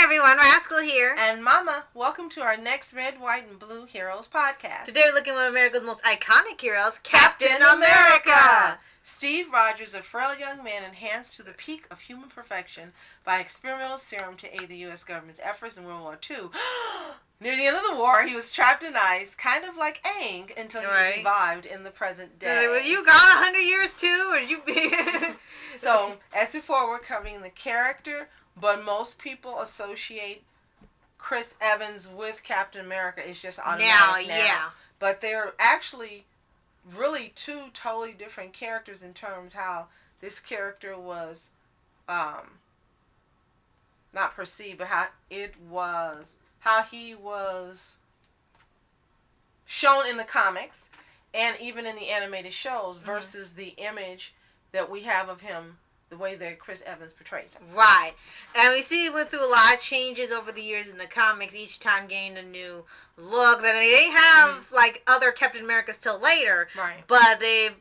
everyone, Rascal here. And Mama, welcome to our next Red, White, and Blue Heroes podcast. Today we're looking at one of America's most iconic heroes, Captain America. Steve Rogers, a frail young man enhanced to the peak of human perfection by experimental serum to aid the U.S. government's efforts in World War II. Near the end of the war, he was trapped in ice, kind of like Aang, until he was revived in the present day. Well, you got 100 years too, or did you be... So, as before, we're covering the character, but most people associate Chris Evans with Captain America. It's just automatic now. Yeah. But they're actually really two totally different characters in terms how this character was not perceived, but how he was shown in the comics and even in the animated shows versus the image that we have of him, the way that Chris Evans portrays him. Right. And we see he went through a lot of changes over the years in the comics, each time gained a new look. That they didn't have like other Captain Americas till later. Right. But they've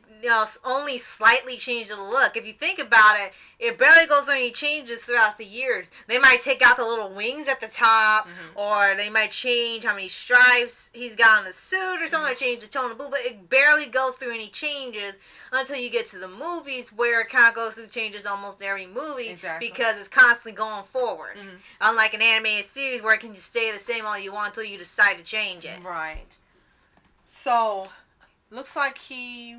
only slightly changed the look. If you think about it, it barely goes through any changes throughout the years. They might take out the little wings at the top, or they might change how many stripes he's got on the suit or something, or change the tone of blue, but it barely goes through any changes until you get to the movies, where it kind of goes through changes almost every movie, because it's constantly going forward. Unlike an animated series where it can just stay the same all you want until you decide to change it. Right. So, looks like he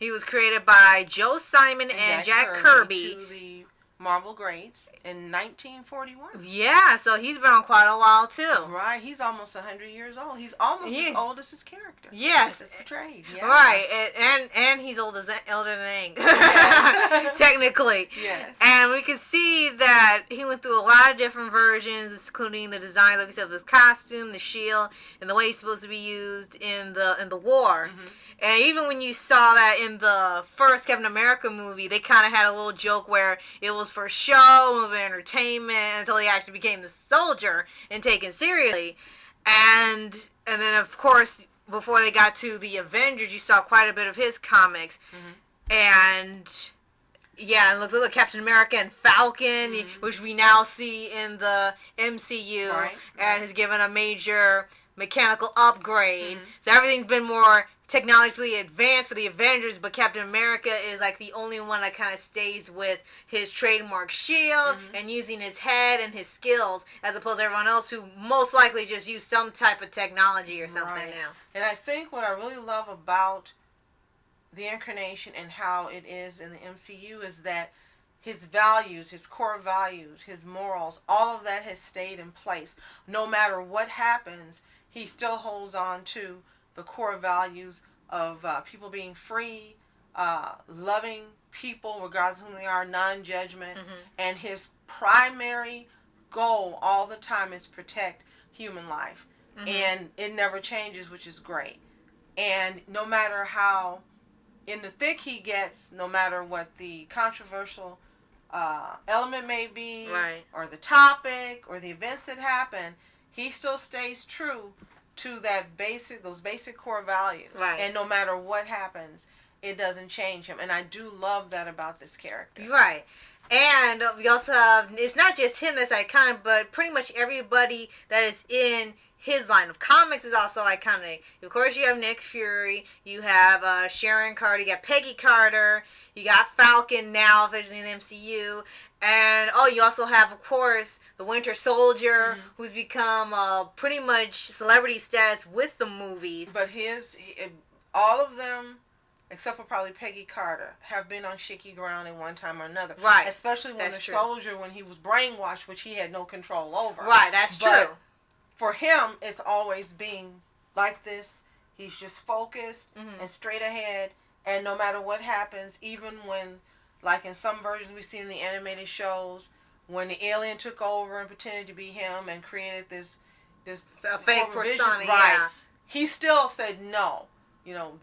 was created by Joe Simon and Jack Kirby. To the Marvel greats in 1941. Yeah, so he's been on quite a while too. Right, he's almost 100 years old. He's almost as old as his character. Yes, as portrayed. Yeah. Right, and he's older than Aang, yes. Technically. Yes. And we can see that he went through a lot of different versions, including the design, like we said, of his costume, the shield, and the way he's supposed to be used in the war. And even when you saw that in the first Captain America movie, they kind of had a little joke where it was for show, for entertainment, until he actually became the soldier and taken seriously. And then, of course, before they got to the Avengers, you saw quite a bit of his comics. And... yeah, and look, Captain America and Falcon, which we now see in the MCU, and has given a major mechanical upgrade. So everything's been more technologically advanced for the Avengers, but Captain America is like the only one that kind of stays with his trademark shield and using his head and his skills, as opposed to everyone else who most likely just use some type of technology or something now. And I think what I really love about the incarnation and how it is in the MCU is that his values, his core values, his morals, all of that has stayed in place. No matter what happens, he still holds on to the core values of people being free, loving people regardless of who they are, non-judgment, and his primary goal all the time is protect human life. And it never changes, which is great. And no matter how in the thick he gets, no matter what the controversial element may be, or the topic, or the events that happen, he still stays true to those basic core values. And no matter what happens, it doesn't change him. And I do love that about this character. Right. And we also have, it's not just him that's iconic, but pretty much everybody that is in his line of comics is also iconic. Of course, you have Nick Fury, you have Sharon Carter, you got Peggy Carter, you got Falcon now officially in the MCU, and you also have, of course, the Winter Soldier, who's become pretty much celebrity status with the movies. But all of them, except for probably Peggy Carter, have been on shaky ground at one time or another. Right. Especially when Soldier, when he was brainwashed, which he had no control over. Right, that's true. For him, it's always being like this. He's just focused and straight ahead. And no matter what happens, even when, like in some versions we see in the animated shows, when the alien took over and pretended to be him and created this fake persona, he still said, no,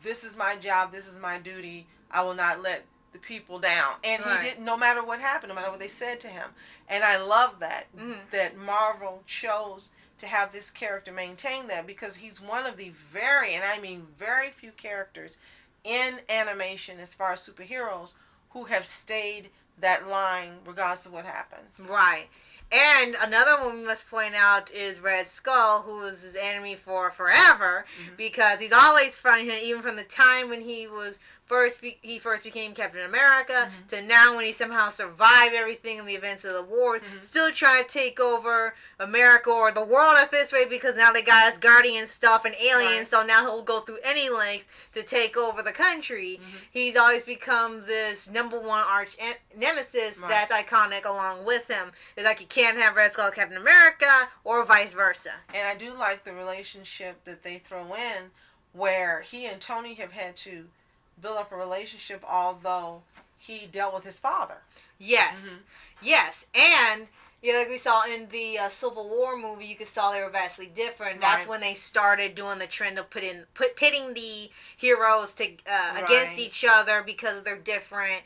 this is my job, this is my duty, I will not let the people down. And he didn't, no matter what happened, no matter what they said to him. And I love that, that Marvel chose to have this character maintain that, because he's one of the very, and I mean very few characters in animation as far as superheroes who have stayed that line regardless of what happens. Right. And another one we must point out is Red Skull, who was his enemy for forever, because he's always fighting him, even from the time when he was first became Captain America to now when he somehow survived everything in the events of the wars, still trying to take over America or the world at this rate, because now they got his guardian stuff and aliens, so now he'll go through any length to take over the country. He's always become this number one arch nemesis that's iconic along with him. It's like you can't have Red Skull Captain America or vice versa. And I do like the relationship that they throw in where he and Tony have had to build up a relationship, although he dealt with his father. Yes. Yes. And like we saw in the Civil War movie, you could saw they were vastly different. That's when they started doing the trend of pitting the heroes against each other because of their different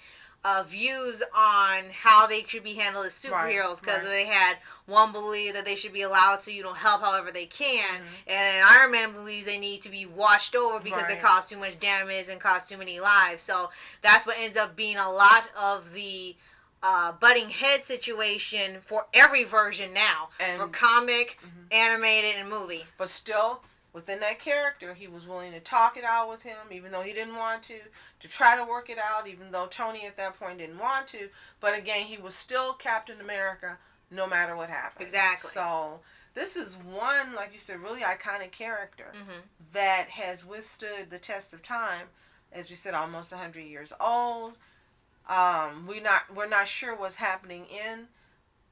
views on how they should be handled as superheroes, because they had one believe that they should be allowed to help however they can, and Iron Man believes they need to be watched over because they cause too much damage and cause too many lives. So that's what ends up being a lot of the butting head situation for every version now, for comic, animated, and movie. But still, within that character, he was willing to talk it out with him, even though he didn't want to try to work it out, even though Tony at that point didn't want to. But again, he was still Captain America no matter what happened. Exactly. So this is one, like you said, really iconic character that has withstood the test of time. As we said, almost 100 years old. We're not sure what's happening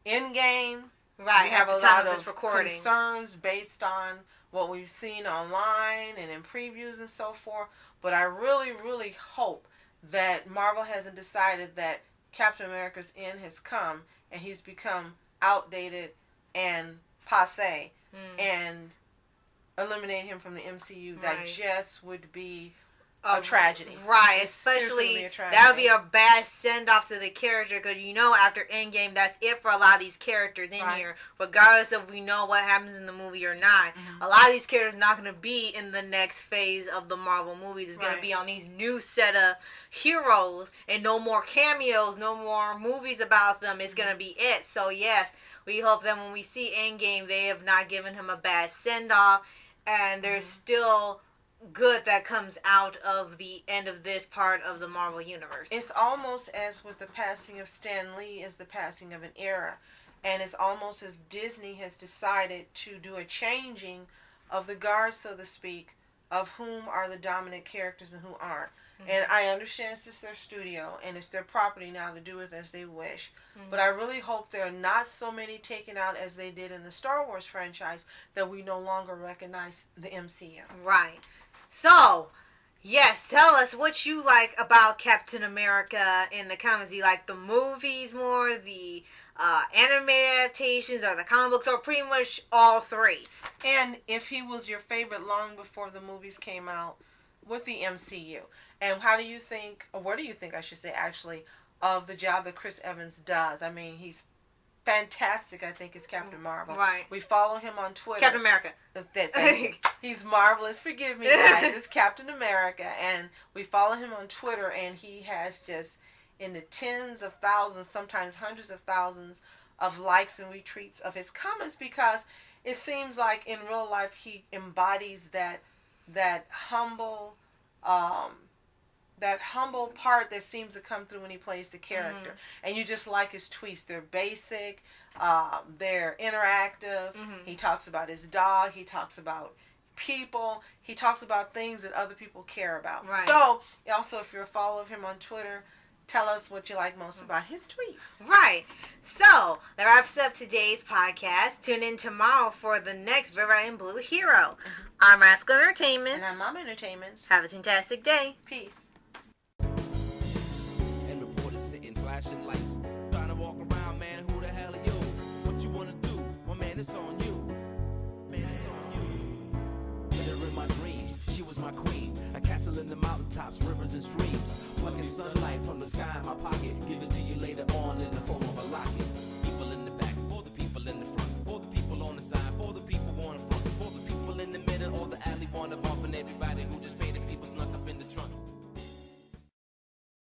in game. Right. We have a lot of concerns based on what we've seen online and in previews and so forth. But I really, really hope that Marvel hasn't decided that Captain America's end has come and he's become outdated and passé and eliminate him from the MCU. That just would be a tragedy. Right, especially that would be a bad send off to the character, because after Endgame, that's it for a lot of these characters in here, regardless of we know what happens in the movie or not. A lot of these characters are not going to be in the next phase of the Marvel movies. It's going to be on these new set of heroes, and no more cameos, no more movies about them. It's going to be it. So yes, we hope that when we see Endgame, they have not given him a bad send off, and there's still good that comes out of the end of this part of the Marvel Universe. It's almost as with the passing of Stan Lee as the passing of an era. And it's almost as Disney has decided to do a changing of the guard, so to speak, of whom are the dominant characters and who aren't. And I understand it's just their studio and it's their property now to do with as they wish. But I really hope there are not so many taken out as they did in the Star Wars franchise that we no longer recognize the MCU. Right. So, yes, tell us what you like about Captain America in the comics. Do you like the movies more, the animated adaptations, or the comic books, or pretty much all three? And if he was your favorite long before the movies came out with the MCU. And how do you think, or what do you think, I should say, actually, of the job that Chris Evans does? I mean, he's fantastic, I think, as Captain Marvel. Right. We follow him on Twitter. Captain America. He's marvelous. Forgive me, guys. It's Captain America. And we follow him on Twitter, and he has just in the tens of thousands, sometimes hundreds of thousands of likes and retweets of his comments, because it seems like in real life he embodies that humble part that seems to come through when he plays the character. And you just like his tweets. They're basic, they're interactive. He talks about his dog, he talks about people, he talks about things that other people care about. So also, if you're a follower of him on Twitter, tell us what you like most about his tweets. Right. So, that wraps up today's podcast. Tune in tomorrow for the next Red, White, and Blue hero. I'm Rascal Entertainment. And I'm Mom Entertainments. Have a fantastic day. Peace. And reporters sitting, flashing lights, trying to walk around, man, who the hell are you? What you wanna do? Well, man, it's on you. Man, it's on you. With her in my dreams, she was my queen. A castle in the mountaintops, rivers and streams. Plucking sunlight from the sky in my pocket, give it to you later